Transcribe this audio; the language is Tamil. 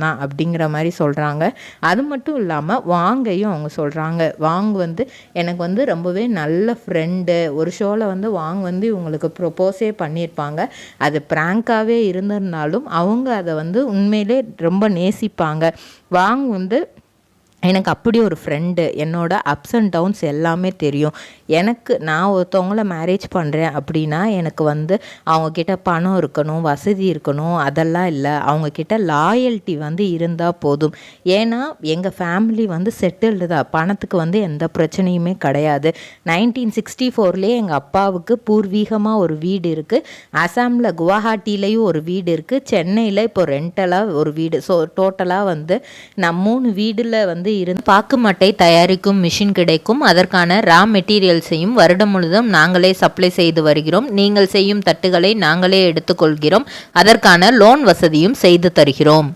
தான் அப்படிங்கிற மாதிரி சொல்கிறாங்க. அது மட்டும் இல்லாமல் வாங்கையும் அவங்க சொல்கிறாங்க. வாங் வந்து எனக்கு வந்து ரொம்பவே நல்ல ஃப்ரெண்டு. ஒரு ஷோவில் வந்து வாங் வந்து இவங்களுக்கு ப்ரொப்போஸே பண்ணியிருப்பாங்க. அது ப்ராங்காகவே இருந்திருந்தாலும் அவங்க அதை வந்து உண்மையிலே ரொம்ப நேசிப்பாங்க. வாங் வந்து எனக்கு அப்படி ஒரு ஃப்ரெண்டு. என்னோடய அப்ஸ் அண்ட் டவுன்ஸ் எல்லாமே தெரியும். நான் ஒருத்தவங்கள மேரேஜ் பண்ணுறேன் அப்படின்னா எனக்கு வந்து அவங்கக்கிட்ட பணம் இருக்கணும், வசதி இருக்கணும், அதெல்லாம் இல்லை. அவங்கக்கிட்ட லாயல்ட்டி வந்து இருந்தால் போதும். ஏன்னா எங்கள் ஃபேமிலி வந்து செட்டில்டு தான். பணத்துக்கு வந்து எந்த பிரச்சனையுமே கிடையாது. 1964 எங்கள் அப்பாவுக்கு பூர்வீகமாக ஒரு வீடு இருக்குது. அசாமில் குவாஹாட்டிலையும் ஒரு வீடு இருக்குது. சென்னையில் இப்போ ரெண்டலாக ஒரு வீடு. ஸோ டோட்டலாக வந்து நான் 3 வீடில் வந்து பாக்குமட்டை தயாரிக்கும் மிஷின் கிடைக்கும். அதற்கான ரா மெட்டீரியல்ஸையும் வருடம் முழுதும் நாங்களே சப்ளை செய்து வருகிறோம். நீங்கள் செய்யும் தட்டுகளை நாங்களே எடுத்துக்கொள்கிறோம். அதற்கான லோன் வசதியும் செய்து தருகிறோம்.